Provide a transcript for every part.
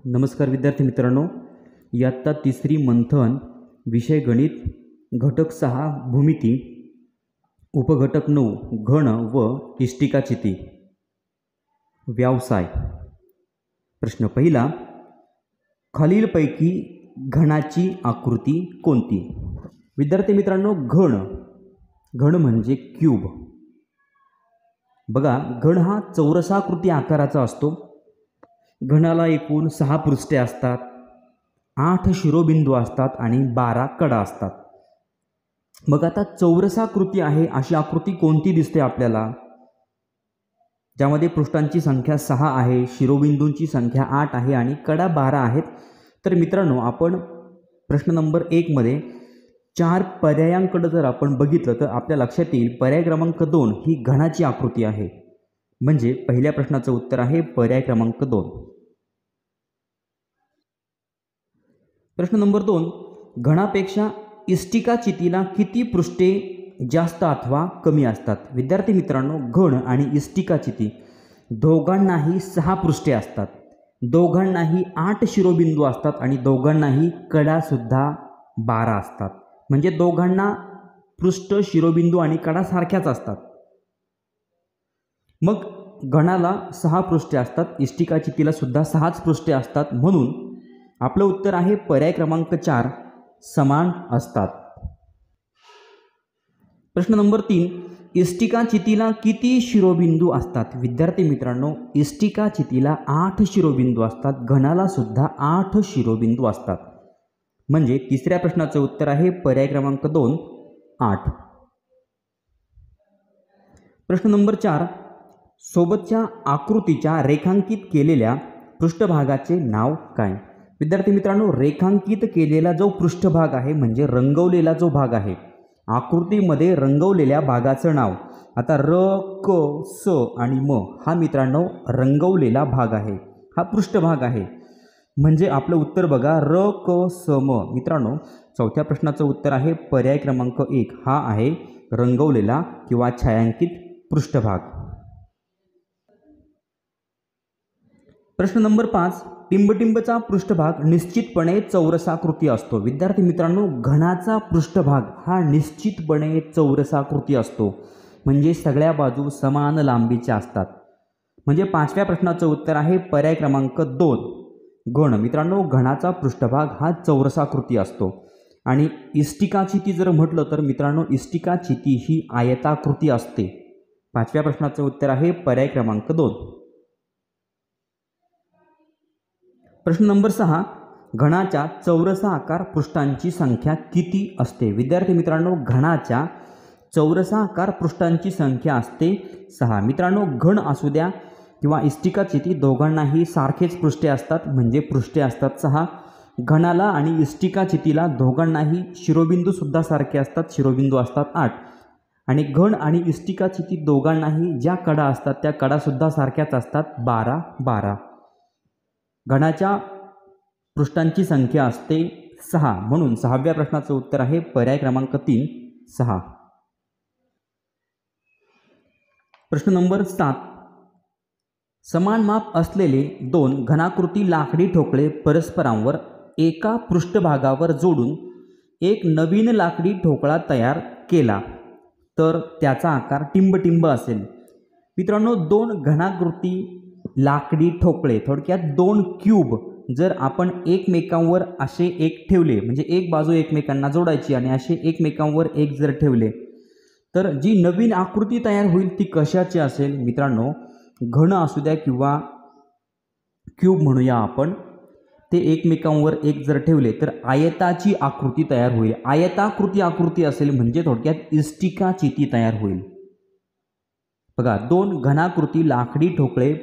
नमस्कार विद्यार्थी मित्रांनो, इयत्ता तिसरी मंथन, विषय गणित, घटक 6 भूमिती, उपघटक 9 घन व इष्टिकाचिती, व्यवसाय। प्रश्न पहिला, खालीलपैकी घनाची आकृती कोणती? विद्यार्थी मित्रांनो, घन म्हणजे क्यूब। बघा, घन हा चौरसाकृती आकाराचा असतो। घनाला एकूण 6 पृष्ठे असतात, 8 शिरोबिंदू असतात आणि 12 कडा असतात। मग आता चौरसाकृती आहे अशी आकृती कोणती दिसते आपल्याला, ज्यामध्ये पृष्ठांची संख्या 6 आहे, शिरोबिंदूंची संख्या 8 आहे आणि कडा 12 आहेत? तर मित्रांनो, आपण प्रश्न नंबर 1 मध्ये 4 पर्यायांकडे जर आपण बघितलं तर आपल्या लक्षात येईल पर्याय क्रमांक 2 ही घनाची आकृती आहे। म्हणजे पहिल्या प्रश्नाचं उत्तर आहे पर्याय क्रमांक 2। प्रश्न नंबर 2, घनापेक्षा इष्टिकाचितीला किती पृष्ठे जास्त अथवा कमी असतात? विद्यार्थी मित्रांनो, घन आणि इष्टिकाचिती दोघांनाही 6 पृष्ठे असतात, दोघांनाही 8 शिरोबिंदू असतात आणि दोघांनाही कडा सुद्धा 12 असतात। म्हणजे दोघांना पृष्ठ, शिरोबिंदू आणि कडा सारख्याच असतात। मग घनाला 6 पृष्ठे असतात, इष्टिकाचितीला सुद्धा 6च पृष्ठे असतात, म्हणून आपलं उत्तर आहे पर्याय क्रमांक 4 समान असतात। प्रश्न नंबर 3, इष्टिकाचितीला किती शिरोबिंदू असतात? विद्यार्थी मित्रांनो, इष्टिकाचितीला 8 शिरोबिंदू असतात, घनाला सुद्धा 8 शिरोबिंदू असतात। म्हणजे तिसऱ्या प्रश्नाचं उत्तर आहे पर्याय क्रमांक 2 8। प्रश्न नंबर 4, सोबतच्या आकृतीच्या रेखांकित केलेल्या पृष्ठभागाचे नाव काय? विद्यार्थी मित्रांनो, रेखांकित केलेला जो पृष्ठभाग आहे म्हणजे रंगवलेला जो भाग आहे, आकृतीमध्ये रंगवलेल्या भागाचं नाव। आता र, क, स आणि म हा मित्रांनो रंगवलेला भाग आहे, हा पृष्ठभाग आहे। म्हणजे आपलं उत्तर बघा, र, क, स, म। मित्रांनो, चौथ्या प्रश्नाचं उत्तर आहे पर्याय क्रमांक 1 हा आहे रंगवलेला किंवा छायांकित पृष्ठभाग। प्रश्न नंबर 5, टिंबटिंबचा पृष्ठभाग निश्चितपणे चौरसाकृती असतो। विद्यार्थी मित्रांनो, घनाचा पृष्ठभाग हा निश्चितपणे चौरसाकृती असतो, म्हणजे सगळ्या बाजू समान लांबीच्या असतात। म्हणजे 5व्या प्रश्नाचं उत्तर आहे पर्याय क्रमांक 2 घन। मित्रांनो, घनाचा पृष्ठभाग हा चौरसाकृती असतो। आणि इष्टिकाचिती जर म्हटलं तर मित्रांनो, इष्टिकाचिती ही आयताकृती असते। 5व्या प्रश्नाचं उत्तर आहे पर्याय क्रमांक 2। प्रश्न नंबर 6, घनाच्या चौरसाकार पृष्ठांची संख्या किती असते? विद्यार्थी मित्रांनो, घनाच्या चौरसाकार पृष्ठांची संख्या असते 6। मित्रांनो, घन असू द्या किंवा इष्टिकाचिती दोघांनाही सारखेच पृष्ठे असतात, म्हणजे पृष्ठे असतात 6। घनाला आणि इष्टिकाचितीला दोघांनाही शिरोबिंदू सुद्धा सारखे असतात, शिरोबिंदू असतात 8। आणि घन आणि इष्टिकाचिती दोघांनाही ज्या कडा असतात त्या कडा सुद्धा सारख्याच असतात, 12 12। घनाच्या पृष्ठांची संख्या असते 6, म्हणून 6व्या प्रश्नाचं उत्तर आहे पर्याय क्रमांक 3 6। प्रश्न नंबर 7, समान माप असलेले 2 घनाकृती लाकडी ठोकळे परस्परांवर एका पृष्ठभागावर जोडून एक नवीन लाकडी ठोकळा तयार केला तर त्याचा आकार टिंबटिंब असेल। मित्रांनो, 2 घनाकृती लाकडी ठोकळे, थोडक्यात 2 क्यूब जर आपण एकमेकांवर असे एक ठेवले, म्हणजे एक बाजू एकमेकांना जोडायची आणि असे एकमेकांवर एक जर ठेवले तर जी नवीन आकृती तयार होईल ती कशाची असेल? मित्रांनो, घन असू द्या किंवा क्यूब म्हणूया आपण, ते एकमेकांवर एक जर ठेवले तर आयताची आकृती तयार होईल। आयताकृती आकृती असेल म्हणजे थोडक्यात इष्टिकाचिती तयार होईल। बघा, 2 घनाकृती लाकडी ठोकळे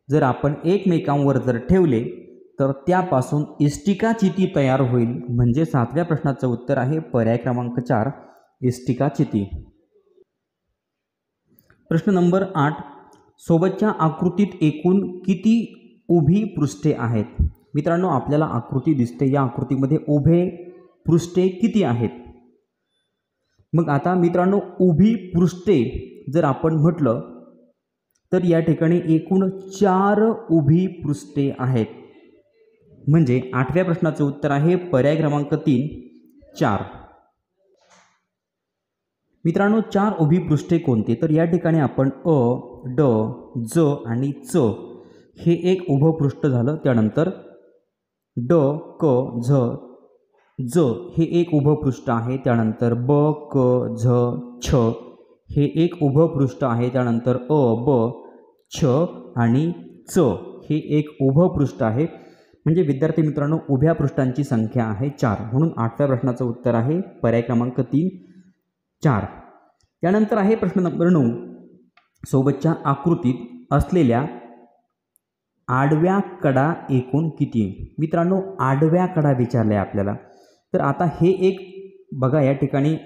जर आपण एकमेकांवर जर ठेवले तर त्यापासून इष्टिकाचिती तयार होईल। म्हणजे 7व्या प्रश्नाचं उत्तर आहे पर्याय क्रमांक 4 इष्टिकाचिती। प्रश्न नंबर 8, सोबतच्या आकृतीत एकूण किती उभी पृष्ठे आहेत? मित्रांनो, आपल्याला आकृती दिसते, या आकृतीमध्ये उभे पृष्ठे किती आहेत? मग आता मित्रांनो, उभी पृष्ठे जर आपण म्हटलं तर या ठिकाणी एकूण 4 उभी पृष्ठे आहेत। म्हणजे 8व्या प्रश्नाचं उत्तर आहे पर्याय क्रमांक 3 4. मित्रांनो 4 उभी पृष्ठे कोणती? तर या ठिकाणी आपण अ, ड, ज आणि च हे एक उभं पृष्ठ झालं. त्यानंतर ड, क, झ, ज हे एक उभं पृष्ठ आहे. त्यानंतर ब, क, झ, छ हे एक उभं पृष्ठ आहे. त्यानंतर अ, ब, छ आणि च हे एक उभं पृष्ठ आहे. म्हणजे विद्यार्थी मित्रांनो उभ्या पृष्ठांची संख्या आहे 4. म्हणून 8व्या प्रश्नाचं उत्तर आहे पर्याय क्रमांक 3 4. त्यानंतर आहे प्रश्न नंबर 9. सोबतच्या आकृतीत असलेल्या आडव्या कडा एकूण किती? मित्रांनो आडव्या कडा विचारल्या आपल्याला. तर आता हे एक बघा या ठिकाणी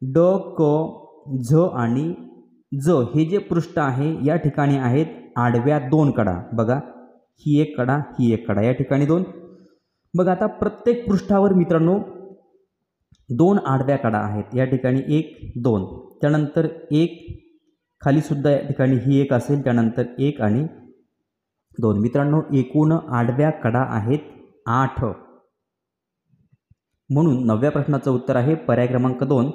ड, क, झ आणि ज हे जे पृष्ठ आहे या ठिकाणी आहेत आडव्या 2 कडा. बघा ही एक कडा, ही एक कडा, या ठिकाणी 2. बघा आता प्रत्येक पृष्ठावर मित्रांनो 2 आडव्या कडा आहेत. या ठिकाणी 1 2, त्यानंतर 1 खाली सुद्धा या ठिकाणी ही एक असेल, त्यानंतर 1 आणि 2. मित्रांनो एकूण आडव्या कडा आहेत 8. म्हणून 9व्या प्रश्नाचं उत्तर आहे पर्याय क्रमांक 2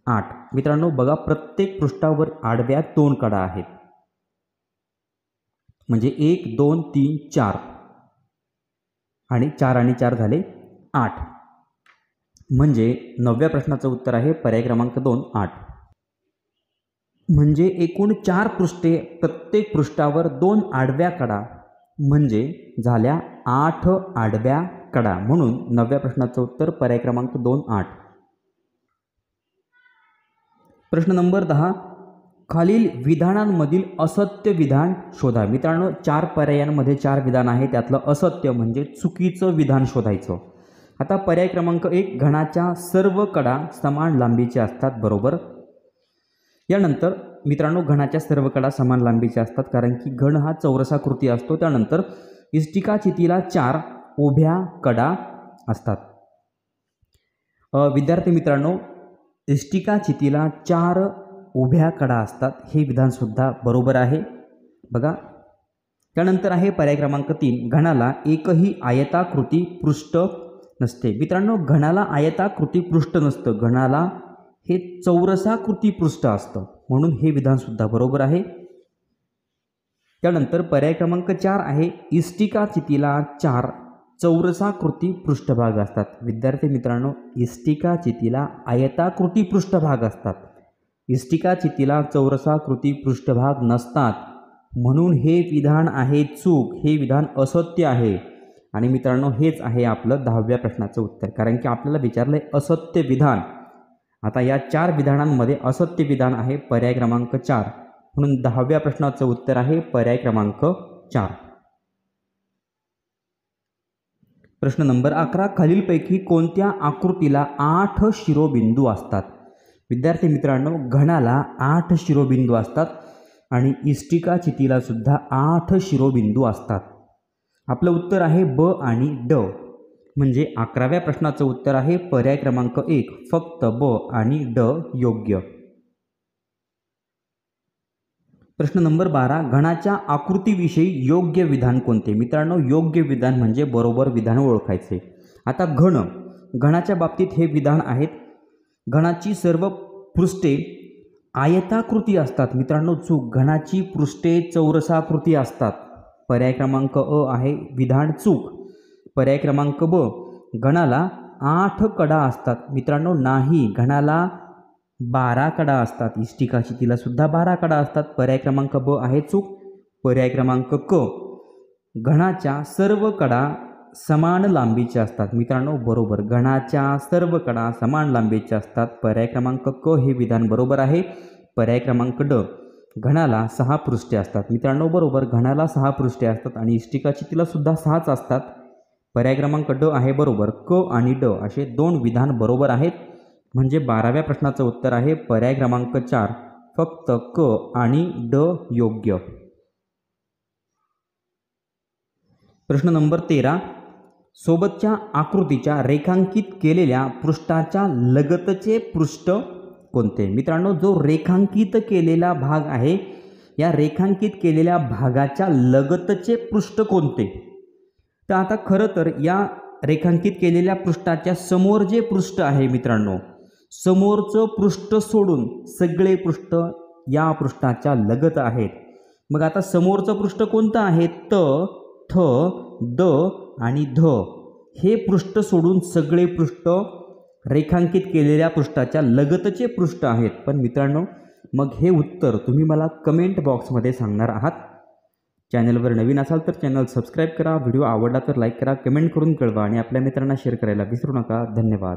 8. मित्रांनो बघा प्रत्येक पृष्ठावर आडव्या 2 कडा आहेत. म्हणजे 1 2 3 4 आणि 4 आणि 4 झाले 8. म्हणजे 9व्या प्रश्नाचं उत्तर आहे पर्याय क्रमांक 2 8. म्हणजे एकूण 4 पृष्ठे, प्रत्येक पृष्ठावर 2 आडव्या कडा म्हणजे झाल्या 8 आडव्या कडा. म्हणून 9व्या प्रश्नाचं उत्तर पर्याय क्रमांक 2 8. प्रश्न नंबर 10. खालील विधानांमधील असत्य विधान शोधा. मित्रांनो 4 पर्यायांमध्ये 4 विधान आहे. त्यातलं असत्य म्हणजे चुकीचं विधान शोधायचं. आता पर्याय क्रमांक 1 घणाच्या सर्व कडा समान लांबीचे असतात. बरोबर. यानंतर मित्रांनो घणाच्या सर्व कडा समान लांबीचे असतात कारण की घन हा चौरसाकृती असतो. त्यानंतर इष्टिकाचितीला 4 उभ्या कडा असतात. विद्यार्थी मित्रांनो इष्टिकाचितीला 4 उभ्या कडा असतात हे विधानसुद्धा बरोबर आहे. बघा त्यानंतर आहे पर्याय क्रमांक 3 घनाला एकही आयताकृती पृष्ठ नसते. मित्रांनो घनाला आयताकृती पृष्ठ नसतं, घनाला हे चौरसाकृती पृष्ठ असतं. म्हणून हे विधानसुद्धा बरोबर आहे. त्यानंतर पर्याय क्रमांक 4 आहे इष्टिकाचितीला 4 चौरसाकृती पृष्ठभाग असतात. विद्यार्थी मित्रांनो इष्टिकाचितीला आयताकृती पृष्ठभाग असतात, इष्टिकाचितीला चौरसाकृती पृष्ठभाग नसतात. म्हणून हे विधान आहे चूक, हे विधान असत्य आहे. आणि मित्रांनो हेच आहे आपलं 10व्या प्रश्नाचं उत्तर. कारण की आपल्याला विचारलं आहे असत्य विधान. आता या 4 विधानांमध्ये असत्य विधान आहे पर्याय क्रमांक 4. म्हणून 10व्या प्रश्नाचं उत्तर आहे पर्याय क्रमांक 4. प्रश्न नंबर 11. खालीलपैकी कोणत्या आकृतीला 8 शिरोबिंदू असतात? विद्यार्थी मित्रांनो घनाला 8 शिरोबिंदू असतात आणि इष्टिकाचितीला सुद्धा 8 शिरोबिंदू असतात. आपलं उत्तर आहे ब आणि ड. म्हणजे 11व्या प्रश्नाचं उत्तर आहे पर्याय क्रमांक 1 फक्त ब आणि ड योग्य. प्रश्न नंबर 12. घनाच्या आकृतीविषयी योग्य विधान कोणते? मित्रांनो योग्य विधान म्हणजे बरोबर विधान ओळखायचे. आता घनाच्या बाबतीत हे विधान आहेत. घनाची सर्व पृष्ठे आयताकृती असतात. मित्रांनो चूक, घनाची पृष्ठे चौरसाकृती असतात. पर्याय क्रमांक अ आहे विधान चूक. पर्याय क्रमांक ब घनाला 8 कडा असतात. मित्रांनो नाही, घनाला 12 कडा असतात. इष्टिकाचितीला सुद्धा 12 कडा असतात. पर्याय क्रमांक ब आहे चूक. पर्याय क्रमांक क घनाच्या सर्व कडा समान लांबीचे असतात. मित्रांनो बरोबर, घनाच्या सर्व कडा समान लांबीचे असतात. पर्याय क्रमांक क हे विधान बरोबर आहे. पर्याय क्रमांक ड घनाला 6 पृष्ठे असतात. मित्रांनो बरोबर, घनाला 6 पृष्ठे असतात आणि इष्टिकाचितीला सुद्धा 6च असतात. पर्याय क्रमांक ड आहे बरोबर. क आणि ड असे 2 विधान बरोबर आहेत. म्हणजे 12व्या प्रश्नाचं उत्तर आहे पर्याय क्रमांक 4 फक्त क आणि ड योग्य. प्रश्न नंबर 13. सोबतच्या आकृतीच्या रेखांकित केलेल्या पृष्ठाच्या लगतचे पृष्ठ कोणते? मित्रांनो जो रेखांकित केलेला भाग आहे या रेखांकित केलेल्या भागाच्या लगतचे पृष्ठ कोणते? तर आता खरं तर या रेखांकित केलेल्या पृष्ठाच्या समोर जे पृष्ठ आहे मित्रांनो, समोरचं पृष्ठ सोडून सगळे पृष्ठ या पृष्ठाच्या लगत आहेत. मग आता समोरचं पृष्ठ कोणतं आहे? त, थ, द आणि ध हे पृष्ठ सोडून सगळे पृष्ठ रेखांकित केलेल्या पृष्ठाच्या लगतचे पृष्ठ आहेत. पण मित्रांनो, मग हे उत्तर तुम्ही मला कमेंट बॉक्समध्ये सांगणार आहात. चॅनलवर नवीन असाल तर चॅनल सबस्क्राईब करा, व्हिडिओ आवडला तर लाईक करा, कमेंट करून कळवा आणि आपल्या मित्रांना शेअर करायला विसरू नका. धन्यवाद.